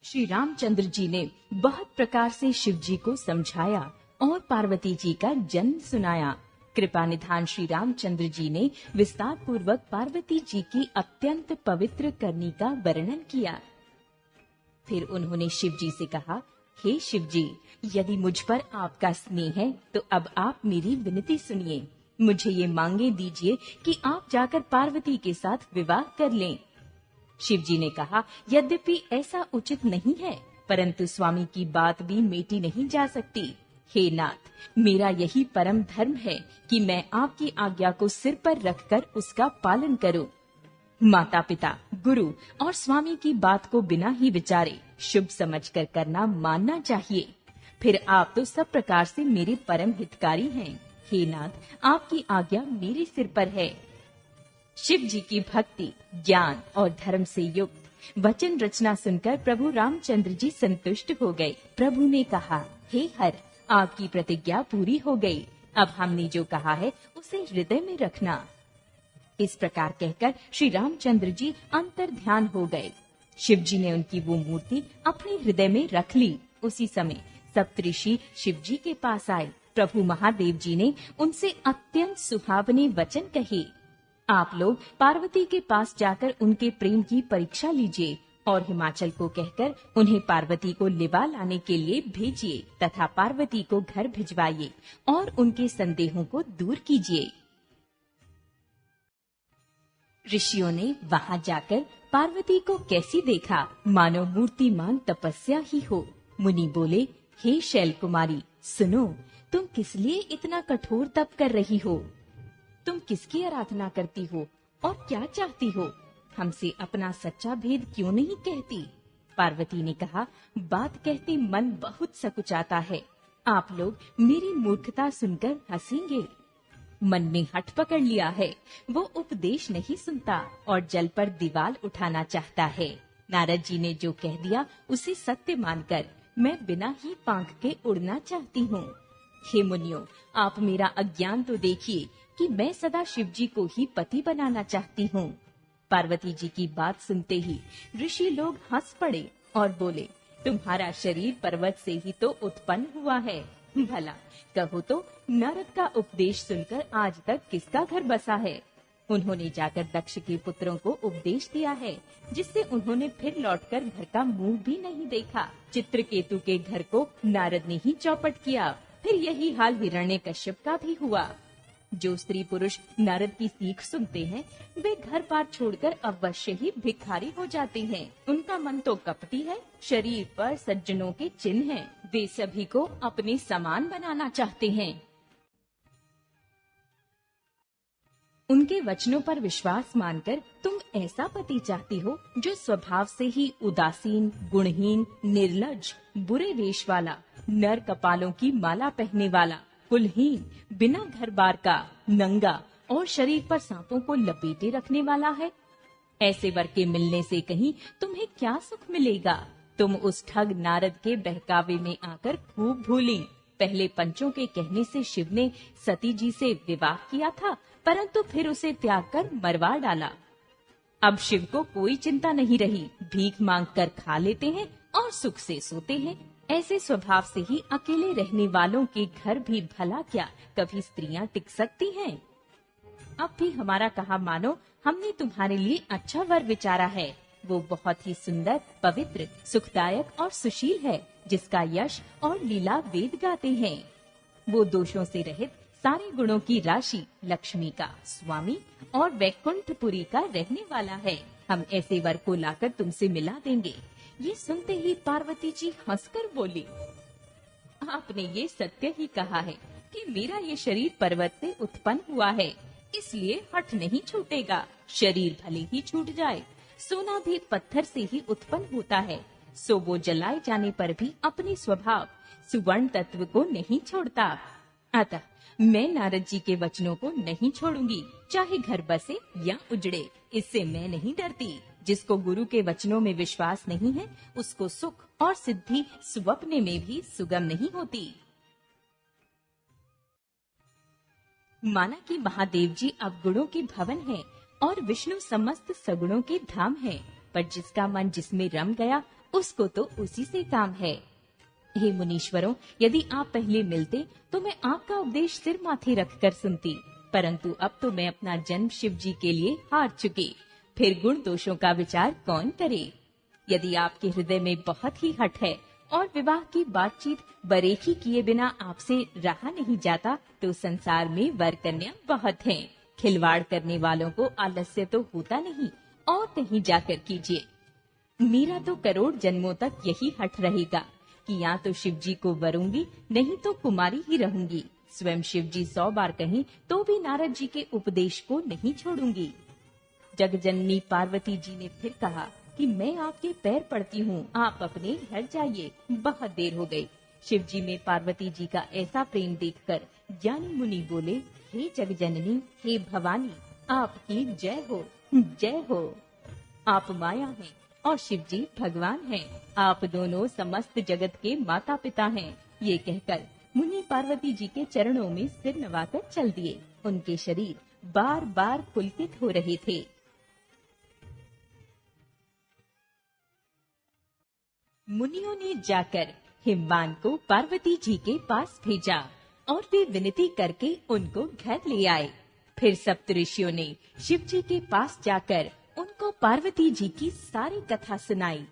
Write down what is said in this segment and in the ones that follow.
श्री रामचंद्र जी ने बहुत प्रकार से शिव जी को समझाया और पार्वती जी का जन्म सुनाया। कृपा निधान श्री रामचंद्र जी ने विस्तार पूर्वक पार्वती जी की अत्यंत पवित्र करनी का वर्णन किया। फिर उन्होंने शिव जी से कहा, हे शिव जी, यदि मुझ पर आपका स्नेह है तो अब आप मेरी विनती सुनिए। मुझे ये मांगे दीजिए कि आप जाकर पार्वती के साथ विवाह कर लें। शिव जी ने कहा, यद्यपि ऐसा उचित नहीं है, परंतु स्वामी की बात भी मेटी नहीं जा सकती। हे नाथ, मेरा यही परम धर्म है कि मैं आपकी आज्ञा को सिर पर रखकर उसका पालन करूं। माता पिता, गुरु और स्वामी की बात को बिना ही विचारे शुभ समझकर करना मानना चाहिए। फिर आप तो सब प्रकार से मेरे परम हितकारी हैं। हे नाथ, आपकी आज्ञा मेरे सिर पर है। शिव जी की भक्ति, ज्ञान और धर्म से युक्त वचन रचना सुनकर प्रभु रामचंद्र जी संतुष्ट हो गए। प्रभु ने कहा, हे हर, आपकी प्रतिज्ञा पूरी हो गई। अब हमने जो कहा है उसे हृदय में रखना। इस प्रकार कहकर श्री रामचंद्र जी अंतर ध्यान हो गए। शिव जी ने उनकी वो मूर्ति अपने हृदय में रख ली। उसी समय सप्तऋषि शिव जी के पास आए। प्रभु महादेव जी ने उनसे अत्यंत सुहावने वचन कहे। आप लोग पार्वती के पास जाकर उनके प्रेम की परीक्षा लीजिए और हिमाचल को कहकर उन्हें पार्वती को लिवा लाने के लिए भेजिए तथा पार्वती को घर भिजवाइए और उनके संदेहों को दूर कीजिए। ऋषियों ने वहां जाकर पार्वती को कैसी देखा, मानो मूर्तिमान तपस्या ही हो। मुनि बोले, हे शैल कुमारी, सुनो, तुम किस लिए इतना कठोर तप कर रही हो? तुम किसकी आराधना करती हो और क्या चाहती हो? हमसे अपना सच्चा भेद क्यों नहीं कहती? पार्वती ने कहा, बात कहते मन बहुत सकुचाता है। आप लोग मेरी मूर्खता सुनकर हंसेंगे। मन में हठ पकड़ लिया है, वो उपदेश नहीं सुनता और जल पर दीवार उठाना चाहता है। नारद जी ने जो कह दिया उसे सत्य मानकर मैं बिना ही पंख के उड़ना चाहती हूँ। हे मुनियों, आप मेरा अज्ञान तो देखिए कि मैं सदा शिव जी को ही पति बनाना चाहती हूँ। पार्वती जी की बात सुनते ही ऋषि लोग हंस पड़े और बोले, तुम्हारा शरीर पर्वत से ही तो उत्पन्न हुआ है। भला कहो तो नारद का उपदेश सुनकर आज तक किसका घर बसा है? उन्होंने जाकर दक्ष के पुत्रों को उपदेश दिया है, जिससे उन्होंने फिर लौटकर घर का मुंह भी नहीं देखा। चित्रकेतु के घर को नारद ने ही चौपट किया। फिर यही हाल हिरण्यकश्यप का भी हुआ। जो स्त्री पुरुष नारद की सीख सुनते हैं, वे घर बार छोड़कर अवश्य ही भिखारी हो जाते हैं। उनका मन तो कपटी है, शरीर पर सज्जनों के चिन्ह हैं। वे सभी को अपने समान बनाना चाहते हैं। उनके वचनों पर विश्वास मानकर तुम ऐसा पति चाहती हो जो स्वभाव से ही उदासीन, गुणहीन, निर्लज्ज, बुरे वेश वाला, नर कपालों की माला पहनने वाला, कुलहीन, बिना घर बार का, नंगा और शरीर पर सांपों को लपेटे रखने वाला है। ऐसे वर के मिलने से कहीं तुम्हें क्या सुख मिलेगा? तुम उस ठग नारद के बहकावे में आकर खूब भूली। पहले पंचों के कहने से शिव ने सती जी से विवाह किया था, परंतु फिर उसे त्याग कर मरवा डाला। अब शिव को कोई चिंता नहीं रही, भीख मांग कर खा लेते हैं और सुख से सोते हैं। ऐसे स्वभाव से ही अकेले रहने वालों के घर भी भला क्या कभी स्त्रियां टिक सकती हैं? अब भी हमारा कहा मानो, हमने तुम्हारे लिए अच्छा वर विचारा है। वो बहुत ही सुंदर, पवित्र, सुखदायक और सुशील है, जिसका यश और लीला वेद गाते हैं। वो दोषों से रहित, सारे गुणों की राशि, लक्ष्मी का स्वामी और वैकुंठपुरी का रहने वाला है। हम ऐसे वर को लाकर तुमसे मिला देंगे। ये सुनते ही पार्वती जी हंसकर बोली, आपने ये सत्य ही कहा है कि मेरा ये शरीर पर्वत से उत्पन्न हुआ है, इसलिए हठ नहीं छूटेगा। शरीर भले ही छूट जाए, सोना भी पत्थर से ही उत्पन्न होता है, सो वो जलाए जाने पर भी अपने स्वभाव सुवर्ण तत्व को नहीं छोड़ता। अतः मैं नारद जी के वचनों को नहीं छोड़ूंगी, चाहे घर बसे या उजड़े। इससे मैं नहीं डरती। जिसको गुरु के वचनों में विश्वास नहीं है, उसको सुख और सिद्धि स्वप्ने में भी सुगम नहीं होती। माना कि महादेव जी अवगुणों के भवन हैं और विष्णु समस्त सगुणों के धाम हैं। पर जिसका मन जिसमें रम गया उसको तो उसी से काम है। हे मुनीश्वरों, यदि आप पहले मिलते तो मैं आपका उपदेश सिर माथे रखकर सुनती, परंतु अब तो मैं अपना जन्म शिव जी के लिए हार चुकी। फिर गुण दोषों का विचार कौन करे? यदि आपके हृदय में बहुत ही हठ है और विवाह की बातचीत बरेखी किए बिना आपसे रहा नहीं जाता, तो संसार में वर कन्या बहुत हैं। खिलवाड़ करने वालों को आलस्य तो होता नहीं, और कहीं जाकर कीजिए। मेरा तो करोड़ जन्मों तक यही हठ रहेगा कि या तो शिव जी को वरूंगी, नहीं तो कुमारी ही रहूंगी। स्वयं शिव जी 100 बार कहें तो भी नारद जी के उपदेश को नहीं छोड़ूंगी। जगजननी पार्वती जी ने फिर कहा कि मैं आपके पैर पड़ती हूँ, आप अपने घर जाइए, बहुत देर हो गई। शिव जी में पार्वती जी का ऐसा प्रेम देखकर ज्ञानी मुनि बोले, हे जगजननी, हे भवानी, आपकी जय हो, जय हो। आप माया हैं और शिव जी भगवान हैं। आप दोनों समस्त जगत के माता पिता हैं। ये कहकर मुनि पार्वती जी के चरणों में सिर नवाकर चल दिए। उनके शरीर बार बार पुलकित हो रहे थे। मुनियों ने जाकर हिमवान को पार्वती जी के पास भेजा और वे विनती करके उनको घर ले आए। फिर सप्तऋषियों ने शिव जी के पास जाकर उनको पार्वती जी की सारी कथा सुनाई।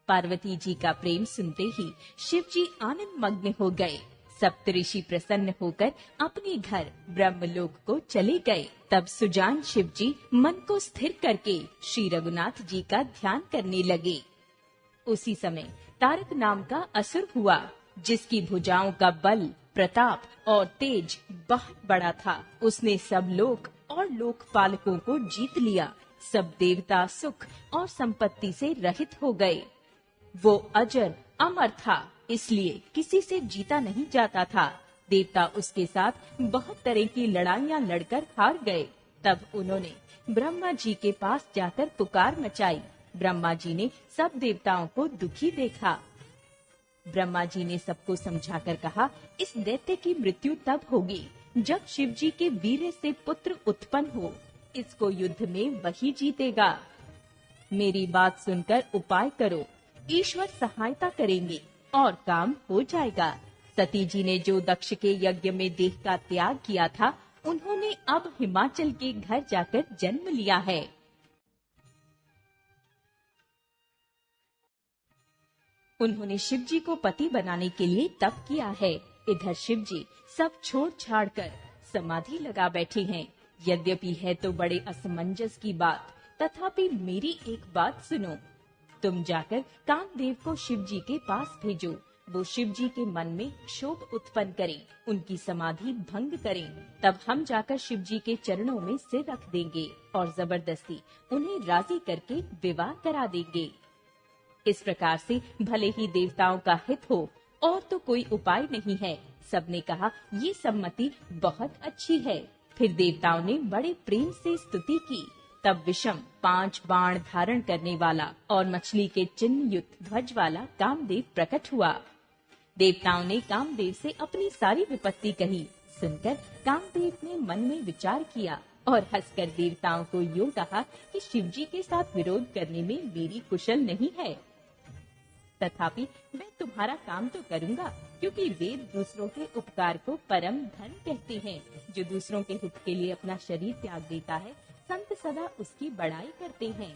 पार्वती जी का प्रेम सुनते ही शिव जी आनंद मग्न हो गए। सप्तऋषि प्रसन्न होकर अपने घर ब्रह्मलोक को चले गए। तब सुजान शिव जी मन को स्थिर करके श्री रघुनाथ जी का ध्यान करने लगे। उसी समय तारक नाम का असुर हुआ, जिसकी भुजाओं का बल, प्रताप और तेज बहुत बड़ा था। उसने सब लोक और लोकपालकों को जीत लिया। सब देवता सुख और संपत्ति से रहित हो गए। वो अजर अमर था, इसलिए किसी से जीता नहीं जाता था। देवता उसके साथ बहुत तरह की लड़ाइयां लड़कर हार गए। तब उन्होंने ब्रह्मा जी के पास जाकर पुकार मचाई। ब्रह्मा जी ने सब देवताओं को दुखी देखा। ब्रह्मा जी ने सबको समझाकर कहा, इस दैत्य की मृत्यु तब होगी जब शिव जी के वीर्य से पुत्र उत्पन्न हो। इसको युद्ध में वही जीतेगा। मेरी बात सुनकर उपाय करो, ईश्वर सहायता करेंगे और काम हो जाएगा। सती जी ने जो दक्ष के यज्ञ में देह का त्याग किया था, उन्होंने अब हिमाचल के घर जाकर जन्म लिया है। उन्होंने शिव जी को पति बनाने के लिए तप किया है। इधर शिव जी सब छोड़ छाड़ कर समाधि लगा बैठे हैं। यद्यपि है तो बड़े असमंजस की बात, तथापि मेरी एक बात सुनो। तुम जाकर कामदेव को शिव जी के पास भेजो। वो शिव जी के मन में क्षोभ उत्पन्न करें, उनकी समाधि भंग करें। तब हम जाकर शिव जी के चरणों में सिर रख देंगे और जबरदस्ती उन्हें राजी करके विवाह करा देंगे। इस प्रकार से भले ही देवताओं का हित हो, और तो कोई उपाय नहीं है। सबने कहा, ये सम्मति बहुत अच्छी है। फिर देवताओं ने बड़े प्रेम से स्तुति की। तब विषम 5 बाण धारण करने वाला और मछली के चिन्ह युक्त ध्वज वाला कामदेव प्रकट हुआ। देवताओं ने कामदेव से अपनी सारी विपत्ति कही। सुनकर कामदेव ने मन में विचार किया और हंसकर देवताओं को यूं कहा कि शिव जी के साथ विरोध करने में मेरी कुशल नहीं है। तथापि मैं तुम्हारा काम तो करूंगा, क्योंकि वेद दूसरों के उपकार को परम धन कहते हैं। जो दूसरों के हित के लिए अपना शरीर त्याग देता है, संत सदा उसकी बड़ाई करते हैं।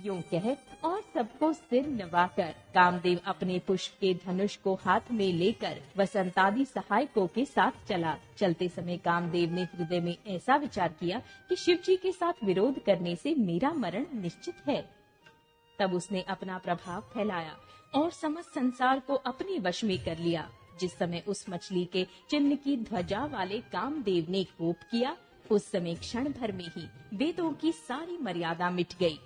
यूं कह और सबको सिर नवाकर कामदेव अपने पुष्प के धनुष को हाथ में लेकर वसंतादि सहायकों के साथ चला। चलते समय कामदेव ने हृदय में ऐसा विचार किया कि शिव जी के साथ विरोध करने से मेरा मरण निश्चित है। तब उसने अपना प्रभाव फैलाया और समस्त संसार को अपने वश में कर लिया। जिस समय उस मछली के चिन्ह की ध्वजा वाले कामदेव ने कोप किया, उस समय क्षण भर में ही वेदों की सारी मर्यादा मिट गई।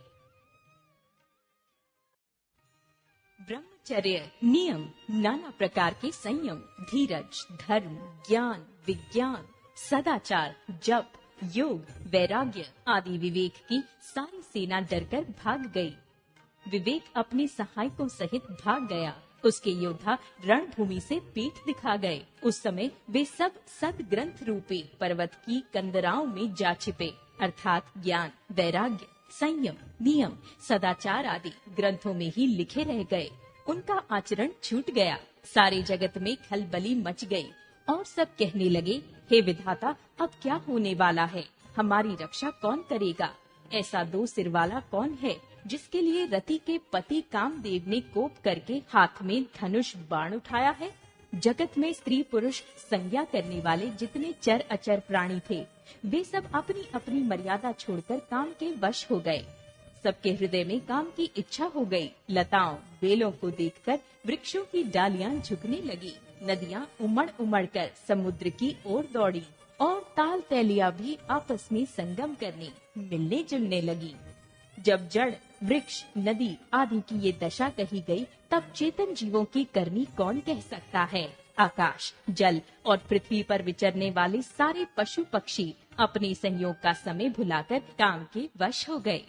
ब्रह्मचर्य, नियम, नाना प्रकार के संयम, धीरज, धर्म, ज्ञान, विज्ञान, सदाचार, जप, योग, वैराग्य आदि विवेक की सारी सेना डरकर भाग गई। विवेक अपने सहायकों सहित भाग गया। उसके योद्धा रणभूमि से पीठ दिखा गए। उस समय वे सब सद ग्रंथ रूपी पर्वत की कंदराओं में जा छिपे, अर्थात ज्ञान, वैराग्य, संयम, नियम, सदाचार आदि ग्रंथों में ही लिखे रह गए। उनका आचरण छूट गया। सारे जगत में खलबली मच गई और सब कहने लगे, हे विधाता, अब क्या होने वाला है? हमारी रक्षा कौन करेगा? ऐसा दो सिर वाला कौन है जिसके लिए रति के पति कामदेव ने कोप करके हाथ में धनुष बाण उठाया है? जगत में स्त्री पुरुष संज्ञा करने वाले जितने चर अचर प्राणी थे, वे सब अपनी अपनी मर्यादा छोड़कर काम के वश हो गए। सबके हृदय में काम की इच्छा हो गई। लताओं बेलों को देखकर वृक्षों की डालियां झुकने लगी। नदियां उमड़ उमड़ कर समुद्र की ओर दौड़ी और ताल तैलियां भी आपस में संगम करने मिलने जुलने लगी। जब जड़, वृक्ष, नदी आदि की ये दशा कही गई, तब चेतन जीवों की करनी कौन कह सकता है? आकाश, जल और पृथ्वी पर विचरने वाले सारे पशु पक्षी अपने संयोग का समय भुलाकर काम के वश हो गए।